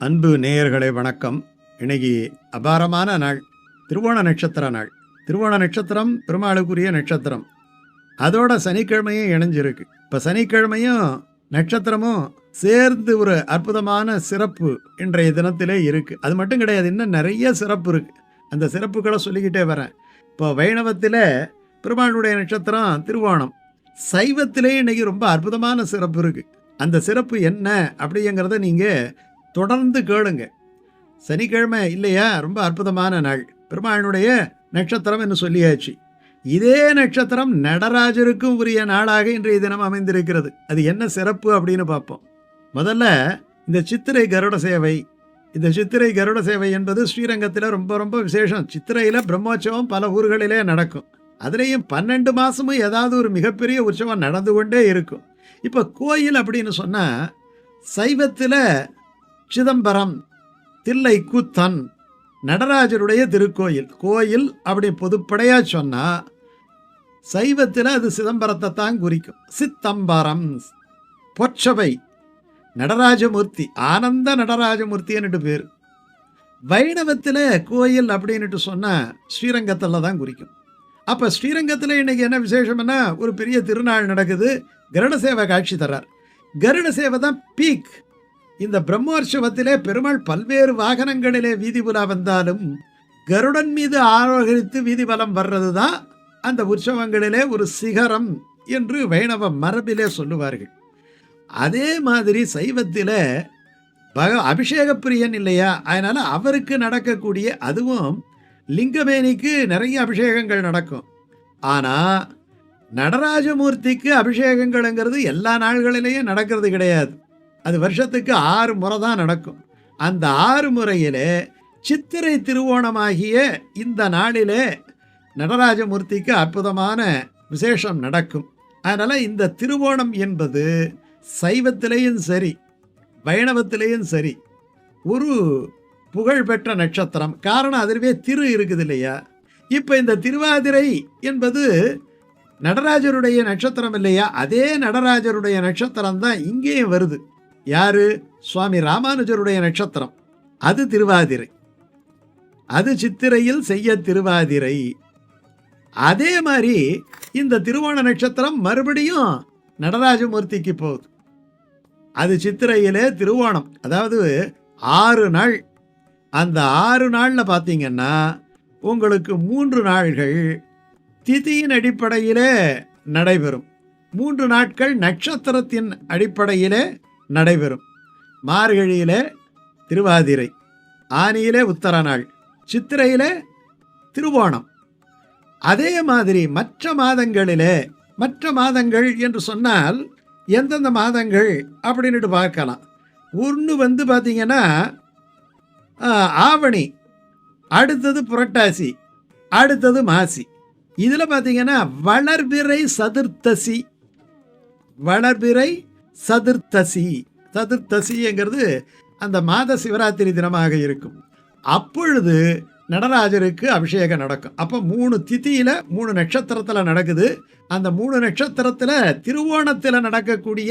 அன்பு நேயர்களே வணக்கம். இன்னைக்கு அபாரமான நாள், திருவோண நட்சத்திர நாள். திருவோண நட்சத்திரம் பெருமாளுக்குரிய நட்சத்திரம். அதோட சனிக்கிழமையும் இணைஞ்சிருக்கு. இப்போ சனிக்கிழமையும் நட்சத்திரமும் சேர்ந்து ஒரு அற்புதமான சிறப்பு இன்றைய தினத்திலே இருக்குது. அது மட்டும் கிடையாது, இன்னும் நிறைய சிறப்பு இருக்குது. அந்த சிறப்புகளை சொல்லிக்கிட்டே வரேன். இப்போ வைணவத்தில் பெருமாளுடைய நட்சத்திரம் திருவோணம். சைவத்திலே இன்னைக்கு ரொம்ப அற்புதமான சிறப்பு இருக்குது. அந்த சிறப்பு என்ன அப்படிங்கிறத நீங்கள் தொடர்ந்து கேளுங்க. சனிக்கிழமை இல்லையா, ரொம்ப அற்புதமான நாள். பெருமாளுடைய நட்சத்திரம் என்று சொல்லியாச்சு. இதே நட்சத்திரம் நடராஜருக்கும் உரிய நாளாக இன்றைய தினம் அமைந்திருக்கிறது. அது என்ன சிறப்பு அப்படின்னு பார்ப்போம். முதல்ல இந்த சித்திரை கருட சேவை. இந்த சித்திரை கருட சேவை என்பது ஸ்ரீரங்கத்தில் ரொம்ப ரொம்ப விசேஷம். சித்திரையில் பிரம்மோற்சவம் பல ஊர்களிலே நடக்கும். அதுலேயும் 12 மாதமும் ஏதாவது ஒரு மிகப்பெரிய உற்சவம் நடந்து கொண்டே இருக்கும். இப்போ கோயில் அப்படின்னு சொன்னால் சைவத்தில் சிதம்பரம், தில்லை கூத்தன் நடராஜருடைய திருக்கோயில். கோயில் அப்படி பொதுப்படையாக சொன்னால் சைவத்தில் அது சிதம்பரத்தை தான் குறிக்கும். சித்தம்பரம் பொற்சபை நடராஜமூர்த்தி, ஆனந்த நடராஜமூர்த்தின்னுட்டு பேர். வைணவத்தில் கோயில் அப்படின்ட்டு சொன்னால் ஸ்ரீரங்கத்தில் தான் குறிக்கும். அப்போ ஸ்ரீரங்கத்தில் இன்றைக்கி என்ன விசேஷம்னா, ஒரு பெரிய திருநாள் நடக்குது. கருட சேவை காட்சி தர்றார். கருட சேவை தான் பீக். இந்த பிரம்மோற்சவத்திலே பெருமாள் பல்வேறு வாகனங்களிலே வீதி புலா வந்தாலும் கருடன் மீது ஆரோகரித்து வீதி பலம் வர்றது தான் அந்த உற்சவங்களிலே ஒரு சிகரம் என்று வைணவ மரபிலே சொல்லுவார்கள். அதே மாதிரி சைவத்தில் அபிஷேக பிரியன் இல்லையா, அதனால் அவருக்கு நடக்கக்கூடிய, அதுவும் லிங்கமேனிக்கு நிறைய அபிஷேகங்கள் நடக்கும். ஆனால் நடராஜமூர்த்திக்கு அபிஷேகங்கள்ங்கிறது எல்லா நாள்களிலேயும் நடக்கிறது கிடையாது. அது வருஷத்துக்கு 6 முறை தான் நடக்கும். அந்த 6 முறையிலே சித்திரை திருவோணமாகிய இந்த நாளிலே நடராஜமூர்த்திக்கு அற்புதமான விசேஷம் நடக்கும். அதனால் இந்த திருவோணம் என்பது சைவத்திலேயும் சரி வைணவத்திலேயும் சரி ஒரு புகழ்பெற்ற நட்சத்திரம். காரணம் அதிலே திரு இருக்குது இல்லையா. இப்போ இந்த திருவாதிரை என்பது நடராஜருடைய நட்சத்திரம் இல்லையா. அதே நடராஜருடைய நட்சத்திரம் தான் இங்கேயும் வருது. யாரு? சுவாமி ராமானுஜருடைய நட்சத்திரம். அது திருவாதிரை. அது சித்திரையில் செய்ய திருவாதிரை. அதே மாதிரி இந்த திருவோண நட்சத்திரம் மறுபடியும் நடராஜமூர்த்திக்கு போகுது. அது சித்திரையிலே திருவோணம். அதாவது 6 நாள். அந்த 6 நாளில் பார்த்தீங்கன்னா உங்களுக்கு 3 நாள்கள் திதியின் அடிப்படையிலே நடைபெறும். 3 நாட்கள் நட்சத்திரத்தின் அடிப்படையிலே நடைபெறும். மார்கழியிலே திருவாதிரை, ஆனியிலே உத்தர நாள், சித்திரையிலே திருவோணம். அதே மாதிரி மற்ற மாதங்கள் என்று சொன்னால் எந்தெந்த மாதங்கள் அப்படின்ட்டு பார்க்கலாம். ஒன்று பார்த்தீங்கன்னா ஆவணி, அடுத்தது புரட்டாசி, அடுத்தது மாசி. இதில் பார்த்தீங்கன்னா வளர்பிறை சதுர்த்தசி. வளர்பிறை சதுர்த்தசிங்கிறது அந்த மாத சிவராத்திரி தினமாக இருக்கும். அப்பொழுது நடராஜருக்கு அபிஷேகம் நடக்கும். அப்போ 3 திதியில் 3 நட்சத்திரத்தில் நடக்குது. அந்த 3 நட்சத்திரத்தில் திருவோணத்தில் நடக்கக்கூடிய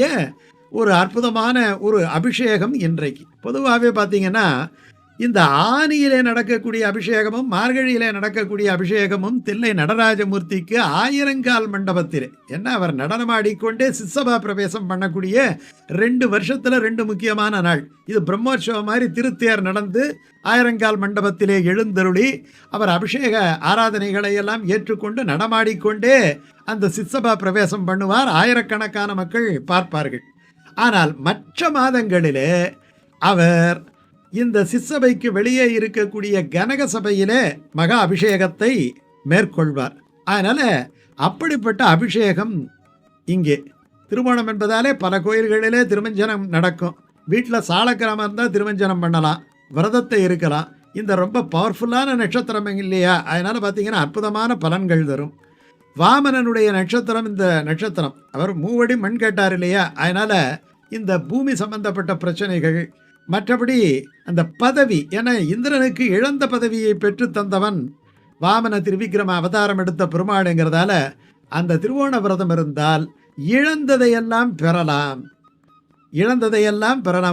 ஒரு அற்புதமான ஒரு அபிஷேகம் இன்றைக்கு. பொதுவாகவே பார்த்தீங்கன்னா இந்த ஆனியிலே நடக்கக்கூடிய அபிஷேகமும் மார்கழியிலே நடக்கக்கூடிய அபிஷேகமும் தில்லை நடராஜமூர்த்திக்கு ஆயிரங்கால் மண்டபத்திலே என்ன அவர் நடனமாடிக்கொண்டே சித்தபா பிரவேசம் பண்ணக்கூடிய 2 வருஷத்தில் 2 முக்கியமான நாள். இது பிரம்மோற்சவம் மாதிரி திருத்தேர் நடந்து ஆயிரங்கால் மண்டபத்திலே எழுந்தருளி அவர் அபிஷேக ஆராதனைகளை எல்லாம் ஏற்றுக்கொண்டு நடமாடிக்கொண்டே அந்த சித்தபா பிரவேசம் பண்ணுவார். ஆயிரக்கணக்கான மக்கள் பார்ப்பார்கள். ஆனால் மற்ற மாதங்களிலே அவர் இந்த சிற்சபைக்கு வெளியே இருக்கக்கூடிய கனக சபையிலே மகா அபிஷேகத்தை மேற்கொள்வார். அதனால் அப்படிப்பட்ட அபிஷேகம் இங்கே திருமணம் என்பதாலே பல கோயில்களிலே திருமஞ்சனம் நடக்கும். வீட்டில் சாலக்கிராமம் இருந்தால் திருமஞ்சனம் பண்ணலாம், விரதத்தை இருக்கலாம். இந்த ரொம்ப பவர்ஃபுல்லான நட்சத்திரம் இல்லையா, அதனால் பார்த்திங்கன்னா அற்புதமான பலன்கள் தரும். வாமனனுடைய நட்சத்திரம் இந்த நட்சத்திரம். அவர் 3 அடி மண் கேட்டார் இல்லையா, அதனால் இந்த பூமி சம்பந்தப்பட்ட பிரச்சனைகள், மற்றபடி அந்த பதவி, என இந்திரனுக்கு இழந்த பதவியை பெற்று தந்தவன் வாமன திருவிக்கிரம அவதாரம் எடுத்த பெருமாளுங்கிறதால அந்த திருவோண விரதம் இருந்தால் இழந்ததையெல்லாம் பெறலாம்.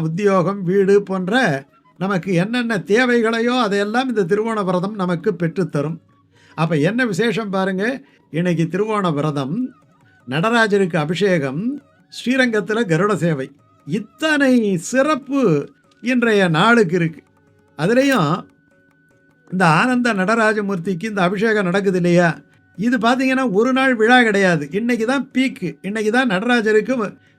உத்தியோகம், வீடு போன்ற நமக்கு என்னென்ன தேவைகளையோ அதையெல்லாம் இந்த திருவோண விரதம் நமக்கு பெற்றுத்தரும். அப்போ என்ன விசேஷம் பாருங்க, இன்னைக்கு திருவோண விரதம், நடராஜருக்கு அபிஷேகம், ஸ்ரீரங்கத்தில் கருட சேவை, இத்தனை சிறப்பு இன்றைய நாளுக்கு இருக்கு. அதுலேயும் இந்த ஆனந்த நடராஜமூர்த்திக்கு இந்த அபிஷேகம் நடக்குது இல்லையா, இது பார்த்தீங்கன்னா ஒரு நாள் விழா கிடையாது. இன்னைக்கு தான் பீக்கு, இன்னைக்கு தான் நடராஜருக்கு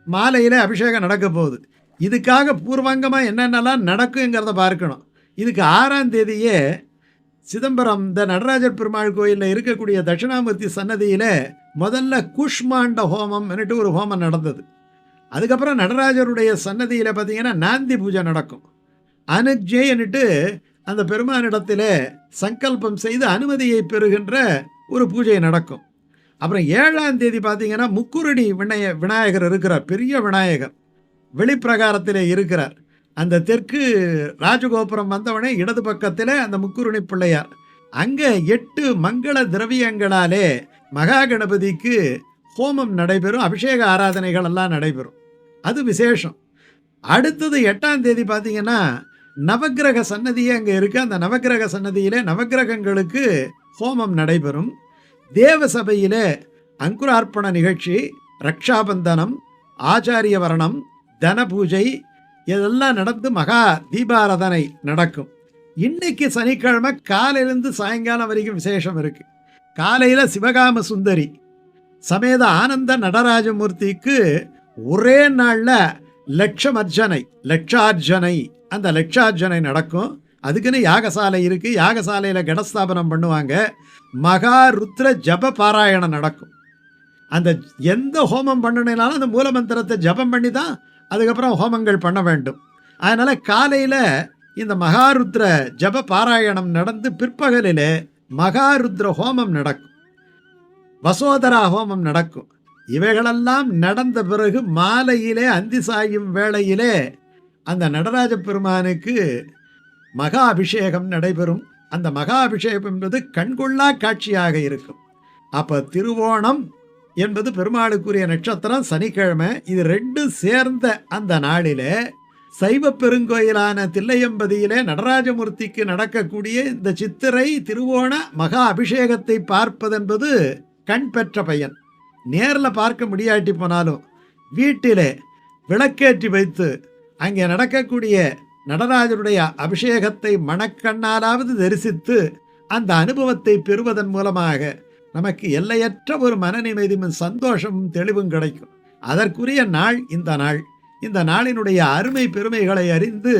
மாலையில் அபிஷேகம் நடக்க போகுது. இதுக்காக பூர்வாங்கமாக என்னென்னலாம் நடக்குங்கிறத பார்க்கணும். இதுக்கு 6ஆம் தேதியே சிதம்பரம் இந்த நடராஜர் பெருமாள் கோயிலில் இருக்கக்கூடிய தட்சிணாமூர்த்தி சன்னதியில் முதல்ல குஷ்மாண்ட ஹோமம்னுட்டு ஒரு ஹோமம் நடந்தது. அதுக்கப்புறம் நடராஜருடைய சன்னதியில் பார்த்தீங்கன்னா நாந்தி பூஜை நடக்கும். அனுஜைன்னுட்டு அந்த பெருமானிடத்தில் சங்கல்பம் செய்து அனுமதியை பெறுகின்ற ஒரு பூஜை நடக்கும். அப்புறம் 7ஆம் தேதி பார்த்தீங்கன்னா முக்குருணி விநாயகர் இருக்கிறார், பெரிய விநாயகர் வெளிப்பிரகாரத்தில் இருக்கிறார். அந்த தெற்கு ராஜகோபுரம் வந்தவனே இடது பக்கத்தில் அந்த முக்குருணி பிள்ளையார். அங்கே 8 மங்கள திரவியங்களாலே மகா கணபதிக்கு ஹோமம் நடைபெறும், அபிஷேக ஆராதனைகள் எல்லாம் நடைபெறும். அது விசேஷம். அடுத்தது 8ஆம் தேதி பார்த்தீங்கன்னா நவக்கிரக சன்னதியே அங்கே இருக்குது. அந்த நவக்கிரக சன்னதியிலே நவக்கிரகங்களுக்கு ஹோமம் நடைபெறும். தேவசபையிலே அங்குரார்ப்பண நிகழ்ச்சி, ரக்ஷாபந்தனம், ஆச்சாரிய வரணம், தன பூஜை இதெல்லாம் நடந்து மகா தீபாராதனை நடக்கும். இன்னைக்கு சனிக்கிழமை காலையிலேருந்து சாயங்காலம் வரைக்கும் விசேஷம் இருக்குது. காலையில் சிவகாம சுந்தரி சமேத ஆனந்த நடராஜமூர்த்திக்கு ஒரே நாளில் லட்சார்ஜனை அந்த லட்சார்ஜனை நடக்கும். அதுக்குன்னு யாகசாலை இருக்குது. யாகசாலையில் கடஸ்தாபனம் பண்ணுவாங்க. மகா ருத்ர ஜப பாராயணம் நடக்கும். அந்த எந்த ஹோமம் பண்ணினாலும் அந்த மூலமந்திரத்தை ஜபம் பண்ணி தான் அதுக்கப்புறம் ஹோமங்கள் பண்ண வேண்டும். அதனால் காலையில் இந்த மகாருத்ர ஜப பாராயணம் நடந்து பிற்பகலில் மகாருத்ர ஹோமம் நடக்கும், வசோதரா ஹோமம் நடக்கும். இவைகளெல்லாம் நடந்த பிறகு மாலையிலே அந்தி சாயும் வேளையிலே அந்த நடராஜ பெருமானுக்கு மகா அபிஷேகம் நடைபெறும். அந்த மகா அபிஷேகம் என்பது கண்கொள்ளா காட்சியாக இருக்கும். அப்போ திருவோணம் என்பது பெருமாளுக்குரிய நட்சத்திரம், சனிக்கிழமை. இது ரெண்டும் சேர்ந்த அந்த நாளிலே சைவ பெருங்கோயிலான தில்லையம்பதியிலே நடராஜமூர்த்திக்கு நடக்கக்கூடிய இந்த சித்திரை திருவோண மகா அபிஷேகத்தை பார்ப்பதென்பது கண் பெற்ற பயன். நேரில் பார்க்க முடியாட்டி போனாலும் வீட்டிலே விளக்கேற்றி வைத்து அங்கே நடக்கக்கூடிய நடராஜருடைய அபிஷேகத்தை மனக்கண்ணாலாவது தரிசித்து அந்த அனுபவத்தை பெறுவதன் மூலமாக நமக்கு எல்லையற்ற ஒரு மன நிம்மதியும் சந்தோஷமும் தெளிவும் கிடைக்கும். அதற்குரிய நாள் இந்த நாள். இந்த நாளினுடைய அருமை பெருமைகளை அறிந்து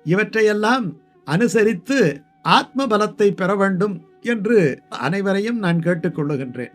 இவற்றையெல்லாம் அனுசரித்து ஆத்ம பலத்தை பெற வேண்டும் என்று அனைவரையும் நான் கேட்டுக்கொள்ளுகின்றேன்.